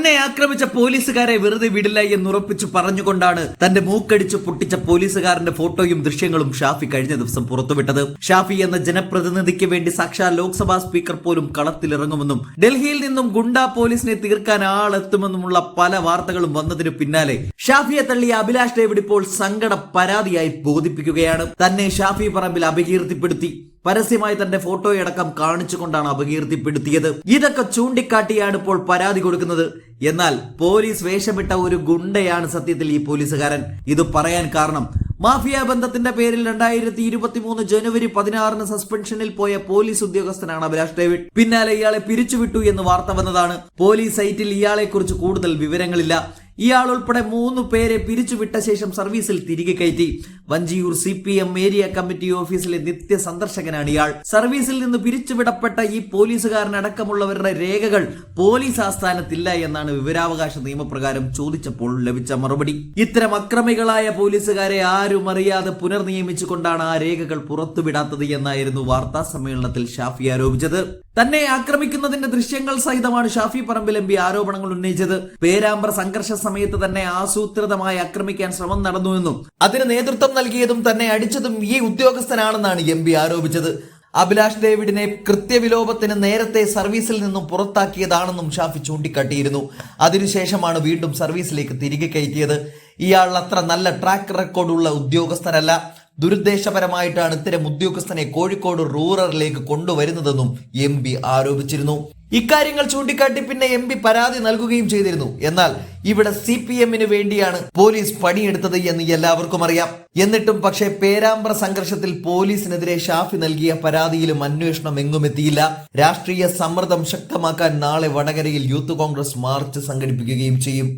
തന്നെ ആക്രമിച്ച പോലീസുകാരെ വെറുതെ വിടില്ല എന്നുറപ്പിച്ചു പറഞ്ഞുകൊണ്ടാണ് തന്റെ മൂക്കടിച്ചു പൊട്ടിച്ച പോലീസുകാരന്റെ ഫോട്ടോയും ദൃശ്യങ്ങളും ഷാഫി കഴിഞ്ഞ ദിവസം പുറത്തുവിട്ടത്. ഷാഫി എന്ന ജനപ്രതിനിധിക്ക് വേണ്ടി സാക്ഷാൽ ലോക്സഭാ സ്പീക്കർ പോലും കളത്തിലിറങ്ങുമെന്നും ഡൽഹിയിൽ നിന്നും ഗുണ്ടാ പോലീസിനെ തീർക്കാൻ ആളെത്തുമെന്നുമുള്ള പല വാർത്തകളും വന്നതിനു പിന്നാലെ ഷാഫിയെ തള്ളിയ അഭിലാഷ് ഡേവിഡ് ഇപ്പോൾ സങ്കട പരാതിയായി ബോധിപ്പിക്കുകയാണ്. തന്നെ ഷാഫി പറമ്പിൽ അപകീർത്തിപ്പെടുത്തി, പരസ്യമായി തന്റെ ഫോട്ടോയടക്കം കാണിച്ചുകൊണ്ടാണ് അപകീർത്തിപ്പെടുത്തിയത്. ഇതൊക്കെ ചൂണ്ടിക്കാട്ടിയാണ് ഇപ്പോൾ പരാതി കൊടുക്കുന്നത്. എന്നാൽ പോലീസ് വേഷമിട്ട ഒരു ഗുണ്ടയാണ് സത്യത്തിൽ ഈ പോലീസുകാരൻ. ഇത് പറയാൻ കാരണം മാഫിയ ബന്ധത്തിന്റെ പേരിൽ 2023 ജനുവരി 16 സസ്പെൻഷനിൽ പോയ പോലീസ് ഉദ്യോഗസ്ഥനാണ് അഭിലാഷ് ഡേവിഡ്. പിന്നാലെ ഇയാളെ പിരിച്ചുവിട്ടു എന്ന് വാർത്ത വന്നതാണ്. പോലീസ് സൈറ്റിൽ ഇയാളെ കുറിച്ച് കൂടുതൽ വിവരങ്ങളില്ല. ഇയാൾ ഉൾപ്പെടെ 3 പേരെ പിരിച്ചുവിട്ട ശേഷം സർവീസിൽ തിരികെ കയറ്റി. വഞ്ചിയൂർ CPM ഏരിയ കമ്മിറ്റി ഓഫീസിലെ നിത്യ സന്ദർശകനാണ് ഇയാൾ. സർവീസിൽ നിന്ന് പിരിച്ചുവിടപ്പെട്ട ഈ പോലീസുകാരനടക്കമുള്ളവരുടെ രേഖകൾ പോലീസ് ആസ്ഥാനത്തില്ല എന്നാണ് വിവരാവകാശ നിയമപ്രകാരം ചോദിച്ചപ്പോൾ ലഭിച്ച മറുപടി. ഇത്തരം അക്രമികളായ പോലീസുകാരെ ആരും അറിയാതെ പുനർനിയമിച്ചുകൊണ്ടാണ് ആ രേഖകൾ പുറത്തുവിടാത്തത് എന്നായിരുന്നു വാർത്താ സമ്മേളനത്തിൽ ഷാഫി ആരോപിച്ചത്. തന്നെ ആക്രമിക്കുന്നതിന്റെ ദൃശ്യങ്ങൾ സഹിതമാണ് ഷാഫി പറമ്പിൽ MP ആരോപണങ്ങൾ ഉന്നയിച്ചത്. പേരാമ്പ്ര സംഘർഷ സമയത്ത് തന്നെ ആസൂത്രിതമായി ആക്രമിക്കാൻ ശ്രമം നടന്നുവെന്നും അതിന് നേതൃത്വം നൽകിയതും തന്നെ അടിച്ചതും ഈ ഉദ്യോഗസ്ഥനാണെന്നാണ് MP ആരോപിച്ചത്. അഭിലാഷ് ഡേവിഡിനെ കൃത്യവിലോപത്തിന് നേരത്തെ സർവീസിൽ നിന്നും പുറത്താക്കിയതാണെന്നും ഷാഫി ചൂണ്ടിക്കാട്ടിയിരുന്നു. അതിനുശേഷമാണ് വീണ്ടും സർവീസിലേക്ക് തിരികെ കയറ്റിയത്. ഇയാൾ അത്ര നല്ല ട്രാക്ക് റെക്കോർഡുള്ള ഉദ്യോഗസ്ഥനല്ല. ദുരുദ്ദേശപരമായിട്ടാണ് ഇത്തരം ഉദ്യോഗസ്ഥനെ കോഴിക്കോട് റൂറലിലേക്ക് കൊണ്ടുവരുന്നതെന്നും MP ആരോപിച്ചിരുന്നു. ഇക്കാര്യങ്ങൾ ചൂണ്ടിക്കാട്ടി പിന്നെ MP പരാതി നൽകുകയും ചെയ്തിരുന്നു. എന്നാൽ ഇവിടെ CPM-ന് വേണ്ടിയാണ് പോലീസ് പണിയെടുത്തത് എന്ന് എല്ലാവർക്കും അറിയാം. എന്നിട്ടും പക്ഷേ പേരാമ്പ്ര സംഘർഷത്തിൽ പോലീസിനെതിരെ ഷാഫി നൽകിയ പരാതിയിലും അന്വേഷണം എങ്ങുമെത്തിയില്ല. രാഷ്ട്രീയ സമ്മർദ്ദം ശക്തമാക്കാൻ നാളെ വടകരയിൽ യൂത്ത് കോൺഗ്രസ് മാർച്ച് സംഘടിപ്പിക്കുകയും ചെയ്യും.